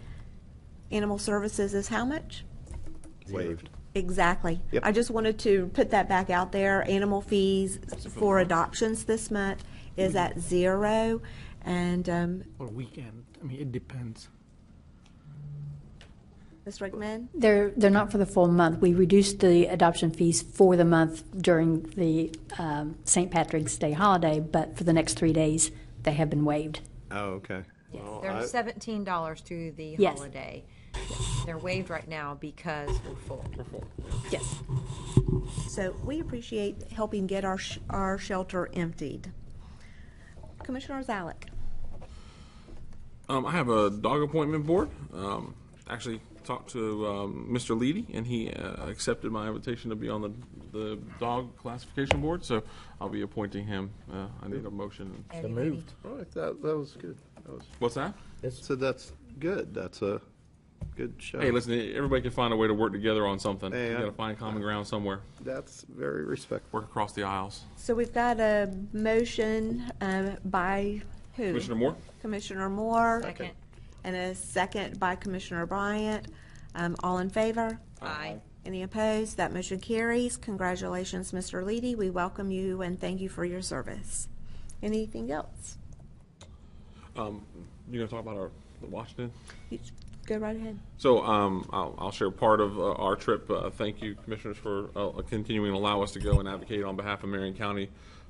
Animal Services is how much?
Waived.
Exactly.
Yep.
I just wanted to put that back out there. Animal fees for adoptions this month is at 0. And
Or weekend, I mean, it depends.
Ms. Rickman?
They're not for the full month. We reduced the adoption fees for the month during the St. Patrick's Day holiday, but for the next 3 days, they have been waived.
Oh, okay. Well,
They're $17 through the
Yes.
holiday. They're waived right now because we're full.
Yes.
So we appreciate helping get our shelter emptied. Commissioner Zalek.
I have a dog appointment board. Actually talked to Mr. Leedy, and he accepted my invitation to be on the dog classification board, so I'll be appointing him. I need a motion.
So moved. All right, that was good.
What's that?
So that's good. That's a good show.
Hey, listen, everybody can find a way to work together on something.
Hey,
You got to find common ground somewhere.
That's very respectful.
Work across the aisles.
So we've got a motion by who?
Commissioner Moore?
Commissioner Moore.
Second.
And a second by Commissioner Bryant. All in favor?
Aye.
Any opposed? That motion carries. Congratulations, Mr. Leedy. We welcome you and thank you for your service. Anything else?
You're going to talk about the Washington?
Go right ahead.
So I'll share part of our trip. Thank you, Commissioners, for continuing to allow us to go and advocate on behalf of Marion County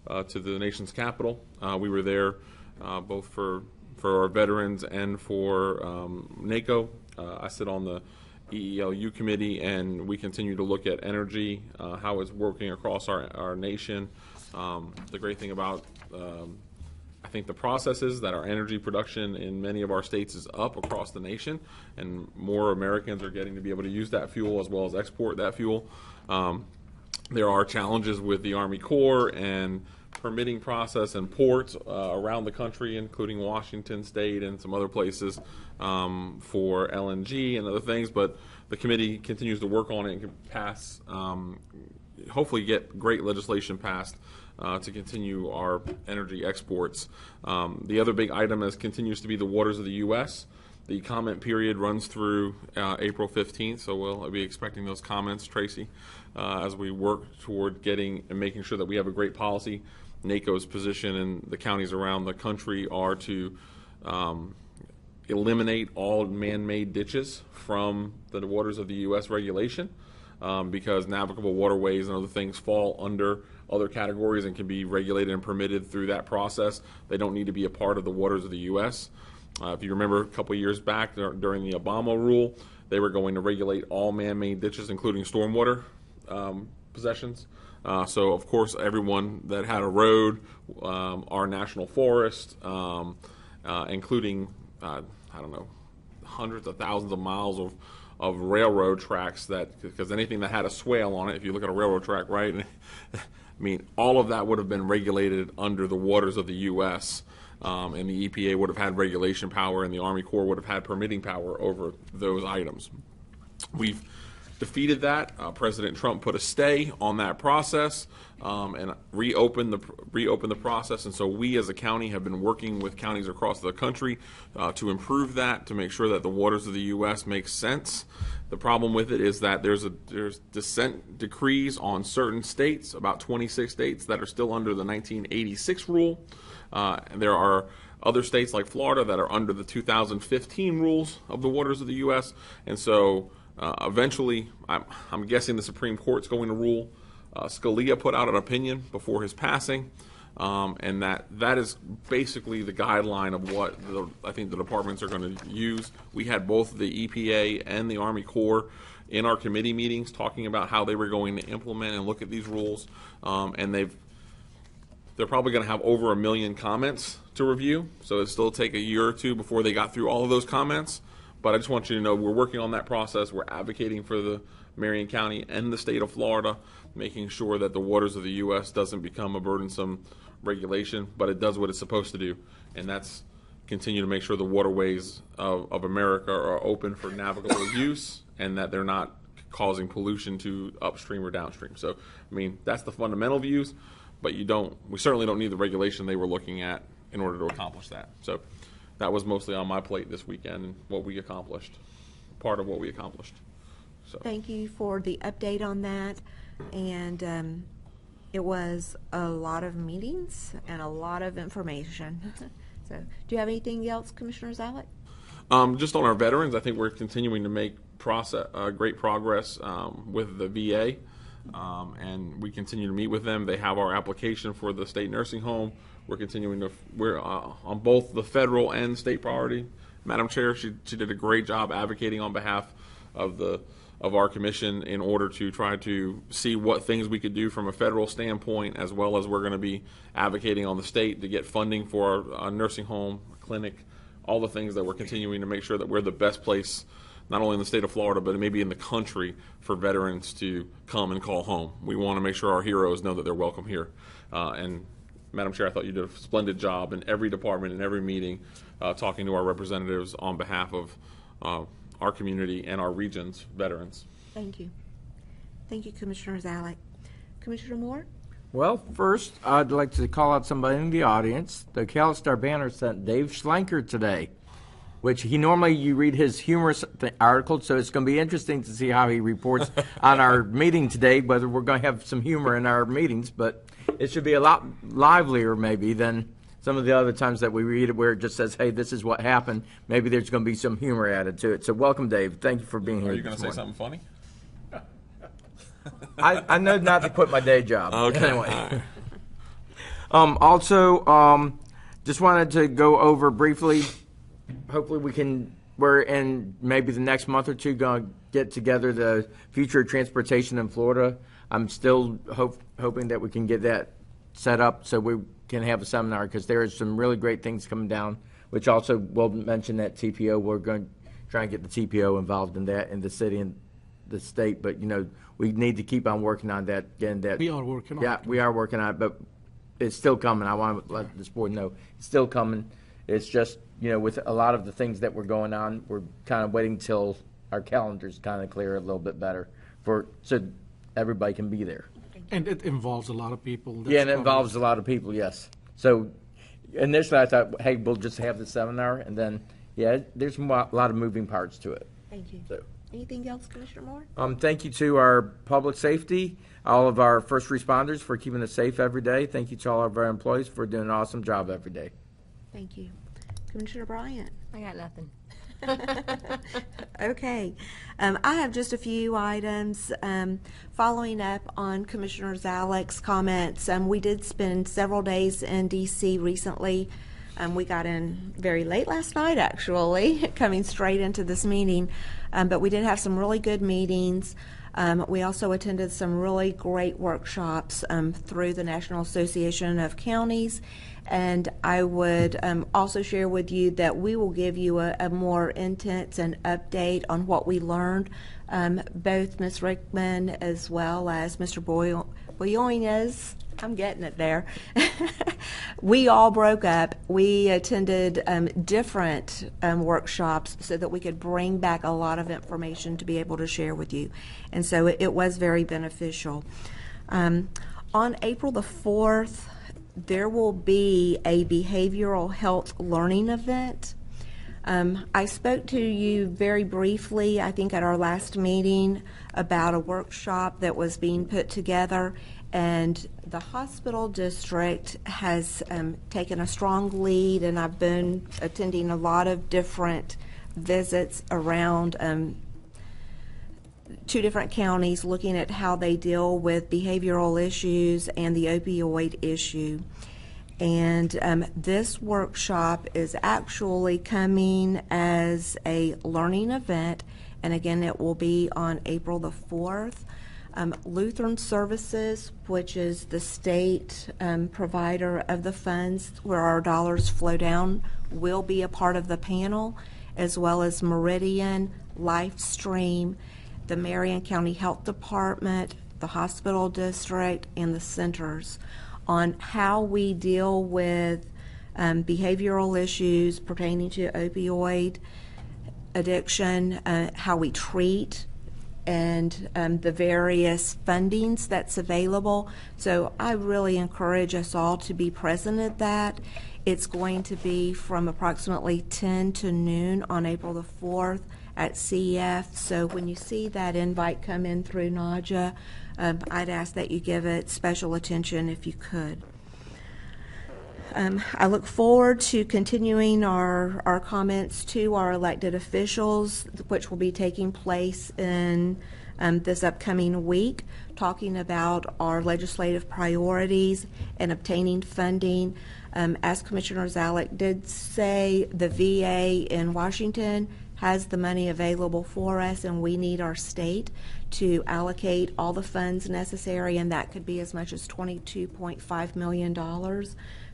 to the nation's capital. We were there both for our veterans and for NACO. I sit on the EELU committee, and we continue to look at energy, how it's working across our nation. The great thing about I think the process is that our energy production in many of our states is up across the nation, and more Americans are getting to be able to use that fuel as well as export that fuel. There are challenges with the Army Corps and permitting process and ports around the country, including Washington State and some other places for LNG and other things, but the committee continues to work on it and can pass, hopefully get great legislation passed to continue our energy exports. The other big item continues to be the waters of the U.S. The comment period runs through April 15th, so we'll be expecting those comments, Tracy, as we work toward getting and making sure that we have a great policy. NACO's position and the counties around the country are to eliminate all man-made ditches from the waters of the U.S. regulation because navigable waterways and other things fall under other categories and can be regulated and permitted through that process. They don't need to be a part of the waters of the U.S. If you remember a couple of years back during the Obama rule, they were going to regulate all man-made ditches, including stormwater possessions. So, of course, everyone that had a road, our national forest, including, hundreds of thousands of miles of railroad tracks because anything that had a swale on it, if you look at a railroad track, right, I mean, all of that would have been regulated under the waters of the U.S., and the EPA would have had regulation power, and the Army Corps would have had permitting power over those items. We've defeated that. President Trump put a stay on that process and reopened the process. And so we as a county have been working with counties across the country to improve that, to make sure that the waters of the U.S. make sense. The problem with it is that there's dissent decrees on certain states, about 26 states that are still under the 1986 rule. And there are other states like Florida that are under the 2015 rules of the waters of the U.S. And so eventually, I'm guessing the Supreme Court's going to rule. Scalia put out an opinion before his passing, and that is basically the guideline of what I think the departments are going to use. We had both the EPA and the Army Corps in our committee meetings talking about how they were going to implement and look at these rules, and they're probably going to have over 1 million comments to review, so it'll still take a year or two before they got through all of those comments. But I just want you to know we're working on that process. We're advocating for the Marion County and the state of Florida, making sure that the waters of the U.S. doesn't become a burdensome regulation, but it does what it's supposed to do, and that's continue to make sure the waterways of America are open for navigable use and that they're not causing pollution to upstream or downstream. So, I mean, that's the fundamental views, but we certainly don't need the regulation they were looking at in order to accomplish that. So that was mostly on my plate this weekend and what we accomplished, part of what we accomplished. So
Thank you for the update on that. And it was a lot of meetings and a lot of information. So do you have anything else, Commissioner Zalek?
Just on our veterans, I think we're continuing to make great progress with the VA, and we continue to meet with them. They have our application for the state nursing home. We're on both the federal and state priority. Madam Chair, she did a great job advocating on behalf of our commission in order to try to see what things we could do from a federal standpoint, as well as we're going to be advocating on the state to get funding for a nursing home, a clinic, all the things that we're continuing to make sure that we're the best place, not only in the state of Florida, but maybe in the country, for veterans to come and call home. We want to make sure our heroes know that they're welcome here. And Madam Chair, I thought you did a splendid job in every department, in every meeting, talking to our representatives on behalf of our community and our region's veterans.
Thank you. Thank you, Commissioner Zalek. Commissioner Moore?
Well, first, I'd like to call out somebody in the audience. The CalStar Banner sent Dave Schlenker today, which you read his humorous article, so it's going to be interesting to see how he reports on our meeting today, whether we're going to have some humor in our meetings, but it should be a lot livelier maybe than some of the other times that we read it where it just says, hey, this is what happened. Maybe there's going to be some humor added to it. So welcome, Dave. Thank you for being here.
Are you going to say something funny?
I know not to quit my day job.
Okay.
Anyway. Also, just wanted to go over briefly. Hopefully we're in maybe the next month or two going to get together the future of transportation in Florida. I'm still hoping that we can get that set up so we can have a seminar, because there are some really great things coming down, which also we'll mention that TPO. We're going to try and get the TPO involved in that in the city and the state, but we need to keep on working on that.
We are working on it.
Yeah, we are working on it, but it's still coming. I want to let this board know it's still coming. It's just, with a lot of the things that were going on, we're kind of waiting till our calendars kind of clear a little bit better so everybody can be there.
And it involves a lot of people.
Yeah, and it involves a lot of people, yes. So initially I thought, hey, we'll just have the seminar, and then, there's a lot of moving parts to it.
Thank you.
So.
Anything else, Commissioner Moore?
Thank you to our public safety, all of our first responders for keeping us safe every day. Thank you to all of our employees for doing an awesome job every day.
Thank you. Commissioner Bryant?
I got nothing.
Okay. I have just a few items. Following up on Commissioner Zalek's comments, we did spend several days in D.C. recently. We got in very late last night, actually, coming straight into this meeting. But we did have some really good meetings. We also attended some really great workshops through the National Association of Counties. And I would also share with you that we will give you a more intense and update on what we learned. Both Ms. Rickman as well as Mr. Boyones, I'm getting it there. We all broke up. We attended different workshops so that we could bring back a lot of information to be able to share with you. And so it was very beneficial. On April the 4th, there will be a behavioral health learning event. I spoke to you very briefly, I think at our last meeting, about a workshop that was being put together, and the hospital district has taken a strong lead, and I've been attending a lot of different visits around 2 different counties looking at how they deal with behavioral issues and the opioid issue. And this workshop is actually coming as a learning event, and again, it will be on April the 4th. Lutheran Services, which is the state provider of the funds where our dollars flow down, will be a part of the panel, as well as Meridian, LifeStream, the Marion County Health Department, the hospital district, and the centers on how we deal with behavioral issues pertaining to opioid addiction, how we treat and the various fundings that's available. So I really encourage us all to be present at that. It's going to be from approximately 10 to noon on April the 4th at CF. So when you see that invite come in through NAJA, I'd ask that you give it special attention if you could. I look forward to continuing our comments to our elected officials, which will be taking place in this upcoming week, talking about our legislative priorities and obtaining funding. As Commissioner Zalek did say, the VA in Washington has the money available for us, and we need our state to allocate all the funds necessary, and that could be as much as $22.5 million.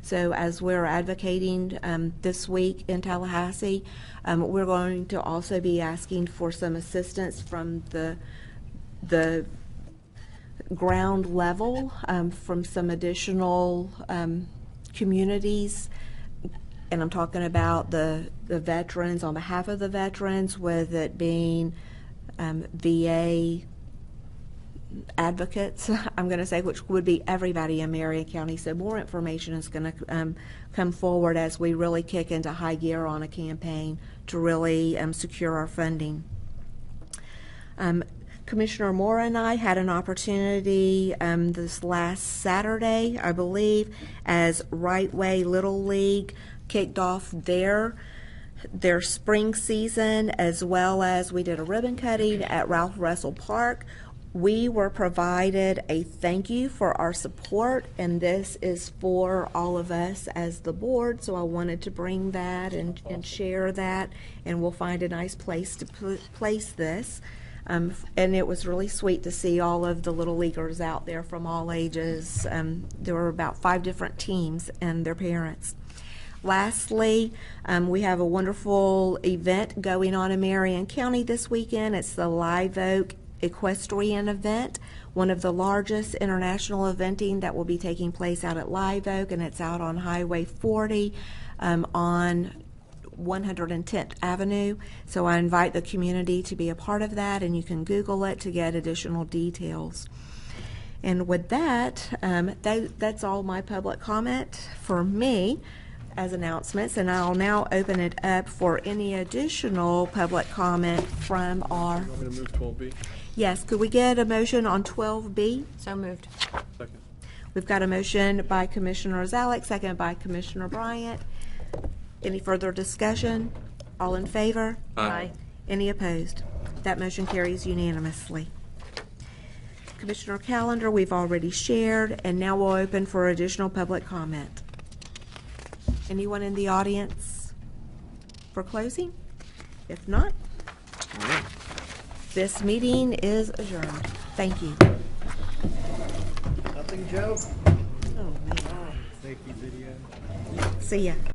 So as we're advocating this week in Tallahassee, we're going to also be asking for some assistance from the ground level, from some additional communities. And I'm talking about the veterans, on behalf of the veterans, with it being VA advocates, I'm going to say, which would be everybody in Marion County. So more information is going to come forward as we really kick into high gear on a campaign to really secure our funding. Commissioner Moore and I had an opportunity this last Saturday, I believe, as Right Way Little League kicked off their spring season, as well as we did a ribbon cutting at Ralph Russell Park. We were provided a thank you for our support, and this is for all of us as the board, so I wanted to bring that and share that, and we'll find a nice place to place this. And it was really sweet to see all of the little leaguers out there from all ages. There were about 5 different teams and their parents. Lastly, we have a wonderful event going on in Marion County this weekend. It's the Live Oak Equestrian event, one of the largest international eventing that will be taking place out at Live Oak, and it's out on Highway 40 on 110th Avenue. So I invite the community to be a part of that, and you can Google it to get additional details. And with that, that's all my public comment for me as announcements, and I'll now open it up for any additional public comment from our...
You want me to move 12B?
Yes, could we get a motion on 12B?
So moved.
Second.
We've got a motion by Commissioner Zalek, second by Commissioner Bryant. Any further discussion? All in favor?
Aye.
Any opposed? That motion carries unanimously. Commissioner calendar, we've already shared, and now we'll open for additional public comment. Anyone in the audience for closing? If not, this meeting is adjourned. Thank you.
Nothing, Joe?
Oh, man.
Safety video.
See ya.